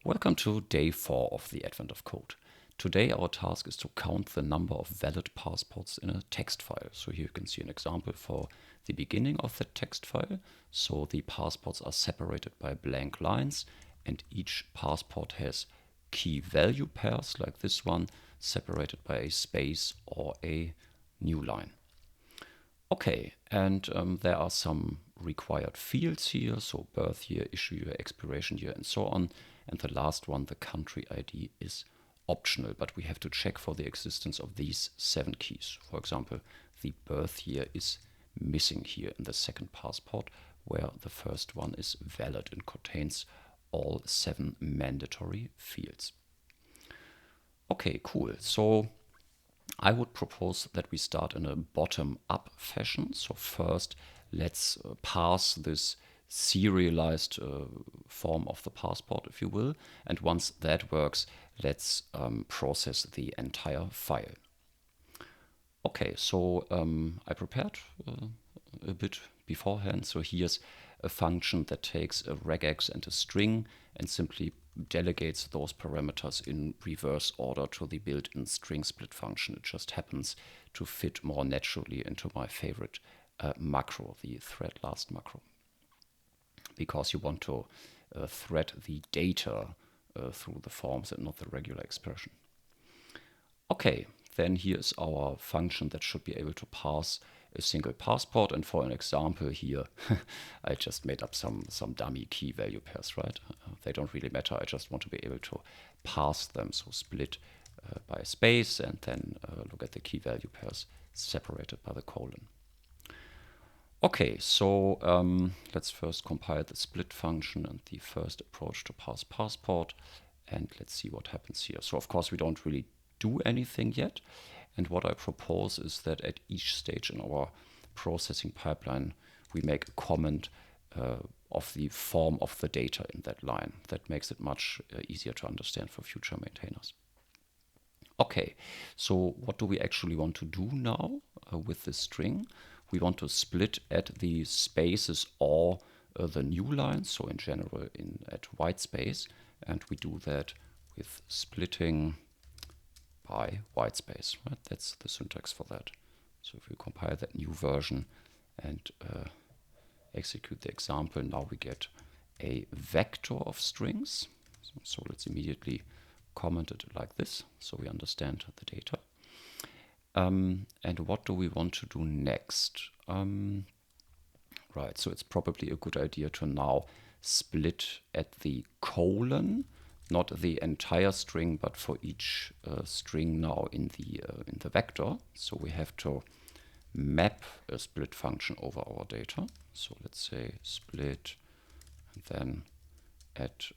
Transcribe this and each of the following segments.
Welcome to day 4 of the Advent of Code. Today our task is to count the number of valid passports in a text file. So here you can see an example for the beginning of the text file. So the passports are separated by blank lines and each passport has key value pairs like this one separated by a space or a new line. Okay, and there are some required fields here, so birth year, issue year, expiration year, and so on. And the last one, the country ID, is optional, but we have to check for the existence of these 7 keys. For example, the birth year is missing here in the second passport, where the first one is valid and contains all 7 mandatory fields. Okay, cool. So I would propose that we start in a bottom-up fashion. So first, let's parse this serialized form of the passport, if you will. And once that works, let's process the entire file. Okay, so I prepared a bit beforehand. So here's a function that takes a regex and a string and simply delegates those parameters in reverse order to the built-in string split function. It just happens to fit more naturally into my favorite macro, the thread last macro, because you want to thread the data through the forms and not the regular expression. Okay, then here's our function that should be able to parse a single passport. And for an example here, I just made up some dummy key value pairs, right? They don't really matter. I just want to be able to parse them. So split by a space and then look at the key value pairs separated by the colon. Okay, so let's first compile the split function and the first approach to parse passport. And let's see what happens here. So of course, we don't really do anything yet. And what I propose is that at each stage in our processing pipeline, we make a comment of the form of the data in that line. That makes it much easier to understand for future maintainers. Okay, so what do we actually want to do now with this string? We want to split at the spaces or the new lines, so in general at white space, and we do that with splitting by white space, right? That's the syntax for that. So if we compile that new version and execute the example, now we get a vector of strings. So let's immediately comment it like this, so we understand the data. And what do we want to do next? Right, so it's probably a good idea to now split at the colon, not the entire string, but for each string now in the vector. So we have to map a split function over our data. So let's say split and then at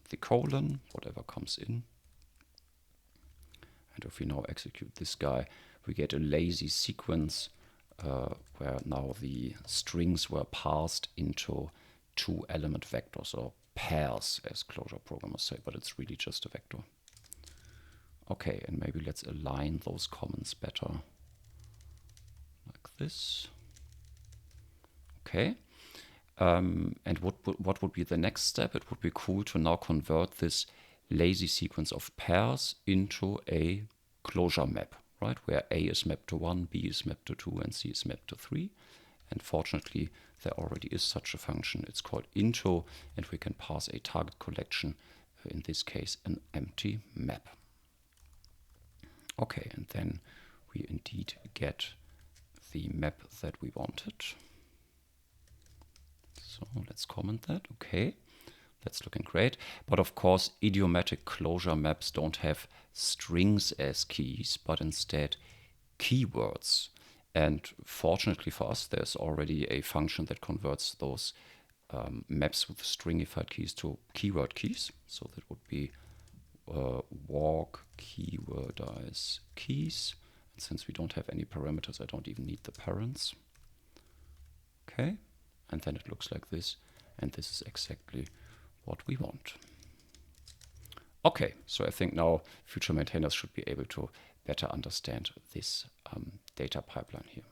the colon, whatever comes in. And if we now execute this guy, we get a lazy sequence where now the strings were parsed into 2-element vectors, or pairs, as Clojure programmers say, but it's really just a vector. Okay, and maybe let's align those comments better, like this. Okay, and what would be the next step? It would be cool to now convert this lazy sequence of pairs into a Clojure map, right? Where A is mapped to 1, B is mapped to 2, and C is mapped to 3. And fortunately, there already is such a function. It's called into, and we can pass a target collection, in this case, an empty map. Okay, and then we indeed get the map that we wanted. So let's comment that. Okay, that's looking great. But of course, idiomatic Clojure maps don't have strings as keys, but instead keywords. And fortunately for us, there's already a function that converts those maps with stringified keys to keyword keys. So that would be walk keywordize keys. And since we don't have any parameters, I don't even need the parents. Okay, and then it looks like this. And this is exactly what we want. Okay, so I think now future maintainers should be able to better understand this data pipeline here.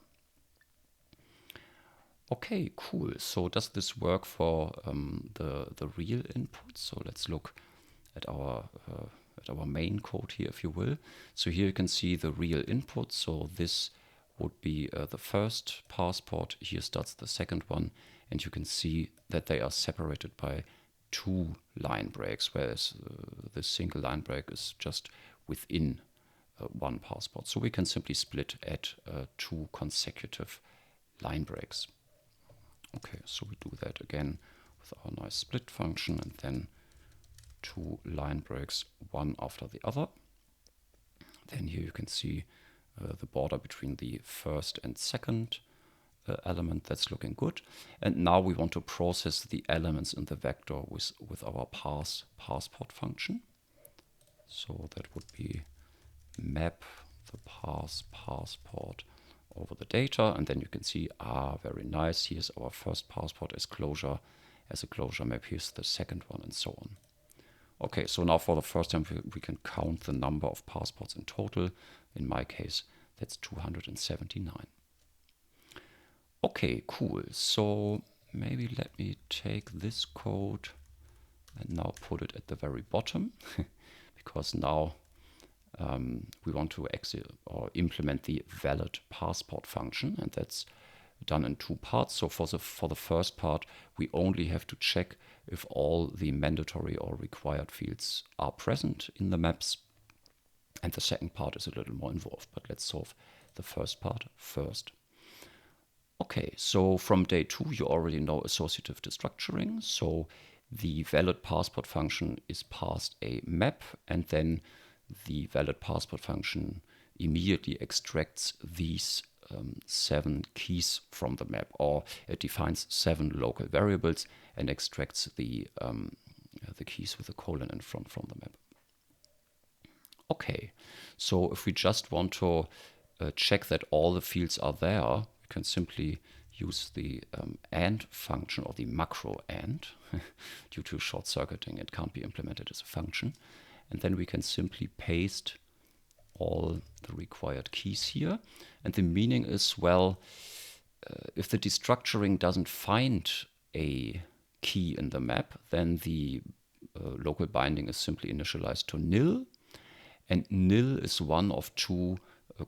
Okay, cool. So does this work for the real input? So let's look at our main code here, if you will. So here you can see the real input. So this would be the first passport. Here starts the second one, and you can see that they are separated by 2 line breaks, whereas the single line break is just within one passport. So we can simply split at 2 consecutive line breaks. Okay, so we do that again with our nice split function, and then 2 line breaks, one after the other. Then here you can see the border between the first and second element. That's looking good. And now we want to process the elements in the vector with our passport function. So that would be map the passport over the data, and then you can see, very nice, here's our first passport as Clojure, as a Clojure map, here's the second one, and so on. Okay, so now for the first time we can count the number of passports in total. In my case, that's 279. Okay, cool. So maybe let me take this code and now put it at the very bottom, because now we want to implement the valid passport function, and that's done in 2 parts. So for the first part, we only have to check if all the mandatory or required fields are present in the maps. And the second part is a little more involved, but let's solve the first part first. Okay, so from day 2, you already know associative destructuring. So the valid passport function is passed a map, and then the valid passport function immediately extracts these 7 keys from the map, or it defines 7 local variables and extracts the keys with a colon in front from the map. Okay, so if we just want to check that all the fields are there, we can simply use the AND function, or the macro AND. Due to short circuiting, it can't be implemented as a function. And then we can simply paste all the required keys here. And the meaning is, well, if the destructuring doesn't find a key in the map, then the local binding is simply initialized to nil. And nil is one of 2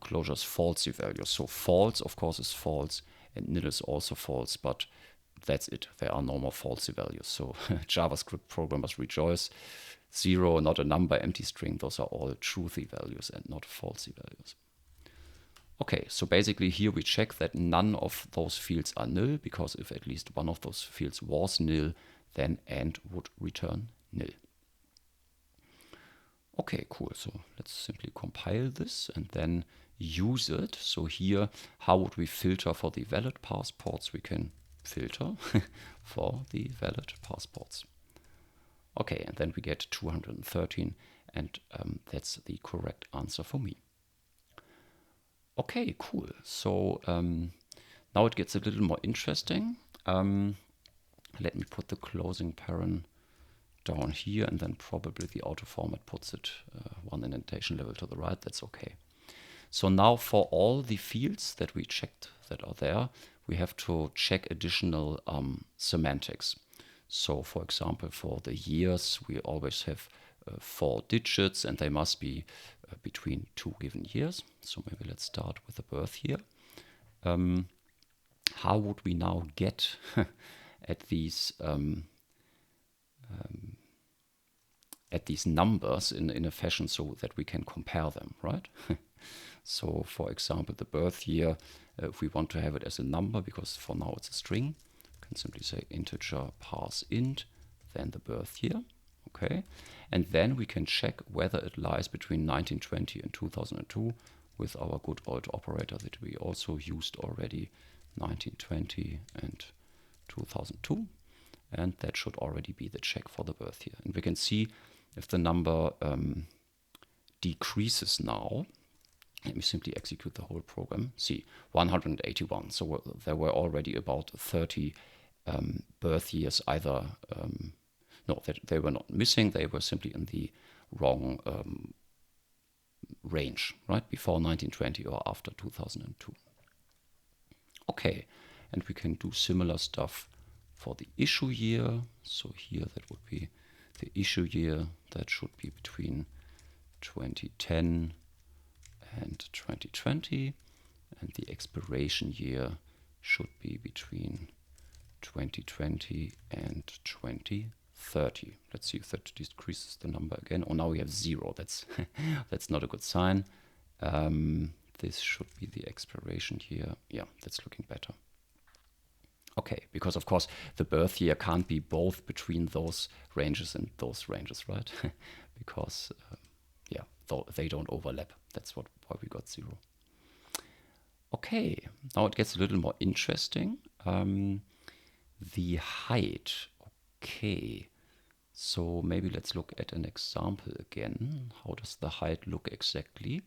Clojure's falsy values. So false, of course, is false, and nil is also false, but that's it. There are no more falsy values. So JavaScript programmers rejoice. 0, not a number, empty string, those are all truthy values and not falsy values. Okay, so basically here we check that none of those fields are nil, because if at least one of those fields was nil, then AND would return nil. Okay, cool. So let's simply compile this and then use it. So here, how would we filter for the valid passports? We can filter for the valid passports. Okay, and then we get 213, and that's the correct answer for me. Okay, cool. So now it gets a little more interesting. Let me put the closing paren down here, and then probably the auto format puts it 1 indentation level to the right. That's okay. So now for all the fields that we checked that are there, we have to check additional semantics. So for example, for the years, we always have 4 digits, and they must be between 2 given years. So maybe let's start with the birth year. How would we now get at these numbers in a fashion so that we can compare them, right? So for example, the birth year, if we want to have it as a number, because for now it's a string, we can simply say integer parse int, then the birth year, okay? And then we can check whether it lies between 1920 and 2002 with our good old operator that we also used already, 1920 and 2002. And that should already be the check for the birth year. And we can see if the number decreases now. Let me simply execute the whole program. See, 181. So there were already about 30 birth years either. No, they were not missing. They were simply in the wrong range, right? Before 1920 or after 2002. Okay, and we can do similar stuff for the issue year. So here that would be the issue year that should be between 2010 and 2020, and the expiration year should be between 2020 and 2030. Let's see if that decreases the number again. Oh, now we have 0. That's that's not a good sign. This should be the expiration year. Yeah, that's looking better. Okay, because of course the birth year can't be both between those ranges and those ranges, right? Because yeah, they don't overlap. That's why we got 0. Okay, now it gets a little more interesting. The height. Okay, so maybe let's look at an example again. How does the height look exactly?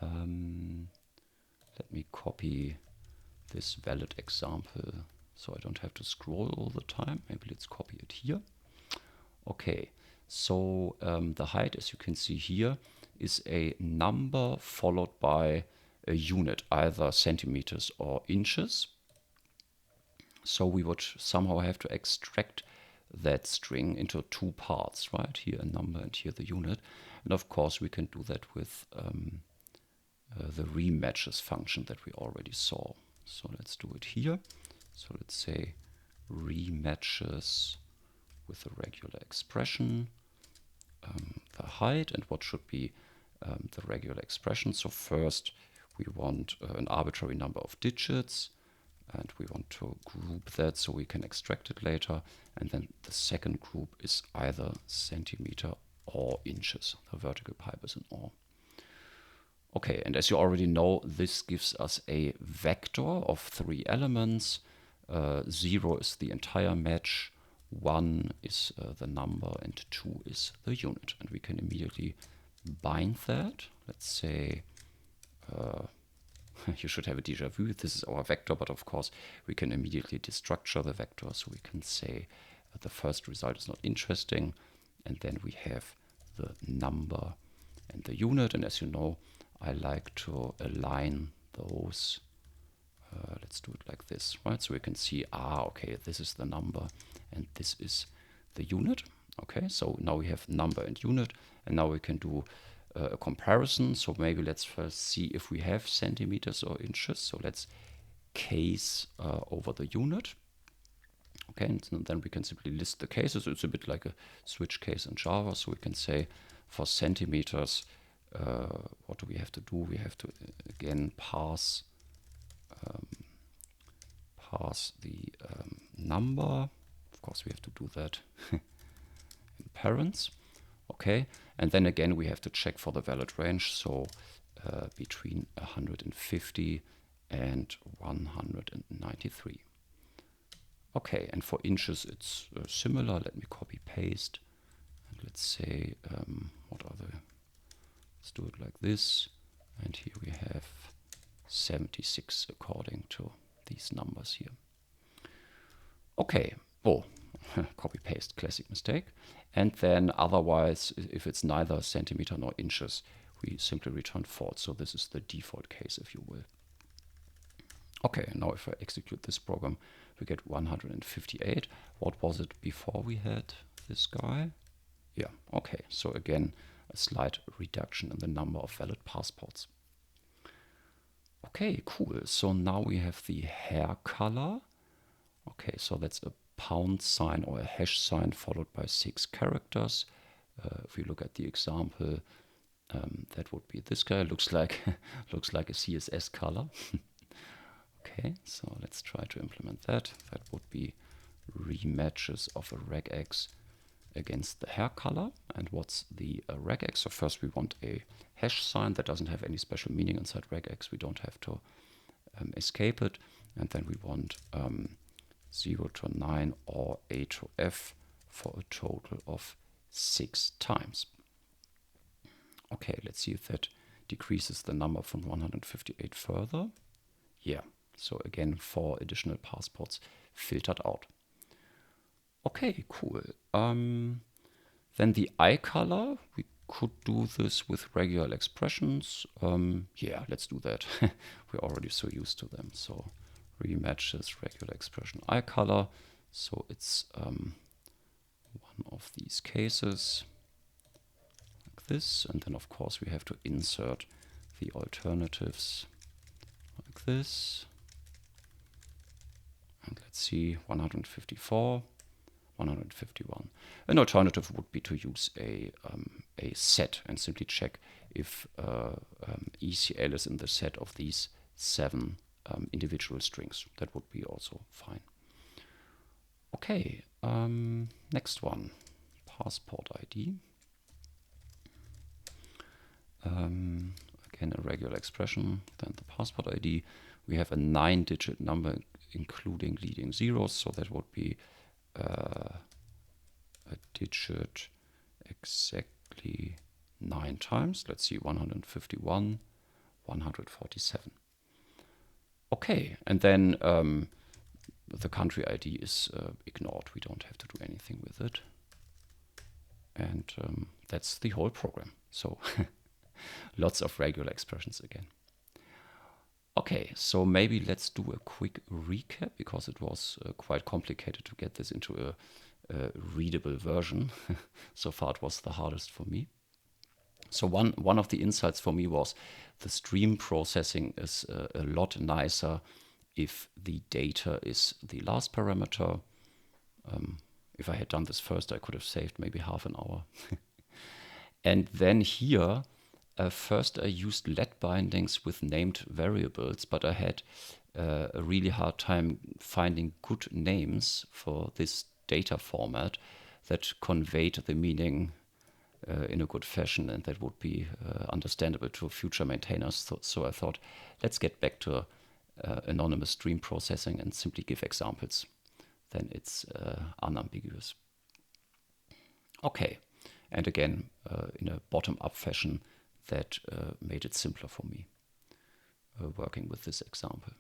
Let me copy this valid example so I don't have to scroll all the time. Maybe let's copy it here. Okay, so the height, as you can see here, is a number followed by a unit, either centimeters or inches. So we would somehow have to extract that string into 2 parts, right? Here a number and here the unit. And of course we can do that with the rematches function that we already saw. So let's do it here. So let's say rematches with a regular expression, the height, and what should be the regular expression. So first we want an arbitrary number of digits, and we want to group that so we can extract it later. And then the second group is either centimeter or inches. The vertical pipe is an or. Okay, and as you already know, this gives us a vector of 3 elements. 0 is the entire match, 1 is the number, and 2 is the unit. And we can immediately bind that. Let's say, you should have a déjà vu. This is our vector, but of course we can immediately destructure the vector. So we can say the first result is not interesting. And then we have the number and the unit. And as you know, I like to align those. Let's do it like this, right? So we can see, okay, this is the number and this is the unit. Okay, so now we have number and unit, and now we can do a comparison. So maybe let's first see if we have centimeters or inches. So let's case over the unit. Okay, and then we can simply list the cases. It's a bit like a switch case in Java. So we can say for centimeters, what do we have to do? We have to again pass the number. Of course, we have to do that in parents. Okay, and then again we have to check for the valid range. So between 150 and 193. Okay, and for inches it's similar. Let me copy paste. And let's say what are the? Let's do it like this. And here we have 76 according to these numbers here. Okay, copy paste, classic mistake. And then otherwise, if it's neither centimeter nor inches, we simply return false. So this is the default case, if you will. Okay, now if I execute this program, we get 158. What was it before we had this guy? Yeah, okay, so again, a slight reduction in the number of valid passports. Okay, cool. So now we have the hair color. Okay, so that's a pound sign or a hash sign followed by 6 characters. If we look at the example, that would be this guy. Looks like a CSS color. Okay, so let's try to implement that. That would be rematches of a regex against the hair color. And what's the regex? So first we want a hash sign that doesn't have any special meaning inside regex. We don't have to escape it. And then we want 0 to 9 or A to F for a total of 6 times. Okay, let's see if that decreases the number from 158 further. Yeah, so again, 4 additional passports filtered out. Okay, cool. Then the eye color, we could do this with regular expressions. Yeah, let's do that. We're already so used to them. So rematches regular expression eye color. So it's one of these cases. this, and then of course we have to insert the alternatives like this. And let's see, 154, 151. An alternative would be to use a set and simply check if ECL is in the set of these 7 individual strings. That would be also fine. Okay, next one, passport ID. Again, a regular expression, then the passport ID. We have a 9-digit number including leading zeros, so that would be a digit exactly 9 times. Let's see, 151, 147. Okay, and then the country ID is ignored. We don't have to do anything with it. And that's the whole program. So lots of regular expressions again. Okay, so maybe let's do a quick recap, because it was quite complicated to get this into a readable version. So far it was the hardest for me. So one of the insights for me was the stream processing is a lot nicer if the data is the last parameter. If I had done this first, I could have saved maybe half an hour. And then here, first I used let bindings with named variables, but I had a really hard time finding good names for this data format that conveyed the meaning in a good fashion, and that would be understandable to future maintainers. So I thought, let's get back to anonymous stream processing and simply give examples. Then it's unambiguous. Okay, and again, in a bottom-up fashion, that made it simpler for me working with this example.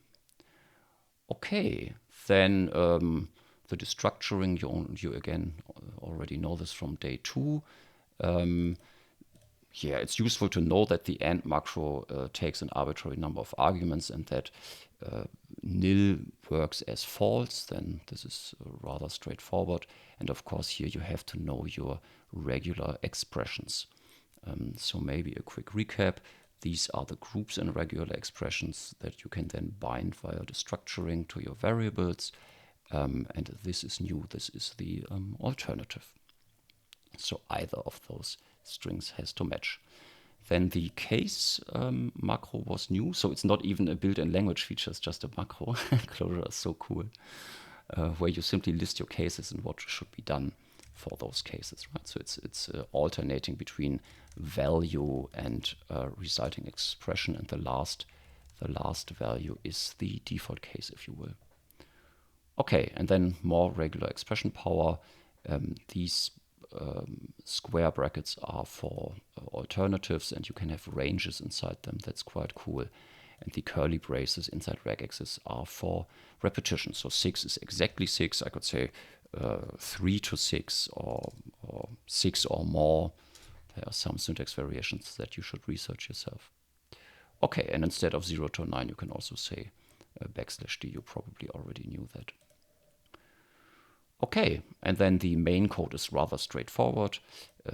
Okay, then the destructuring, you again already know this from day 2. Yeah, it's useful to know that the AND macro takes an arbitrary number of arguments, and that nil works as false. Then this is rather straightforward. And of course here you have to know your regular expressions. So maybe a quick recap. These are the groups and regular expressions that you can then bind via destructuring to your variables. And this is new. This is the alternative. So either of those strings has to match. Then the case macro was new. So it's not even a built-in language feature. It's just a macro. Clojure is so cool. Where you simply list your cases and what should be done for those cases, right? So it's alternating between value and resulting expression, and the last value is the default case, if you will. Okay, and then more regular expression power. These square brackets are for alternatives, and you can have ranges inside them. That's quite cool. And the curly braces inside regexes are for repetition. So 6 is exactly 6. I could say 3 to 6 or 6 or more. There are some syntax variations that you should research yourself. Okay, and instead of 0 to 9, you can also say \d. You probably already knew that. Okay, and then the main code is rather straightforward.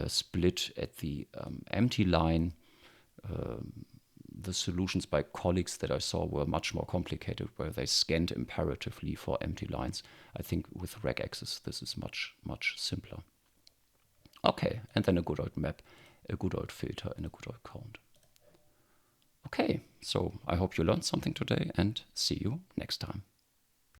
Split at the empty line. The solutions by colleagues that I saw were much more complicated, where they scanned imperatively for empty lines. I think with regexes this is much, much simpler. Okay, and then a good old map, a good old filter, and a good old count. Okay, so I hope you learned something today, and see you next time.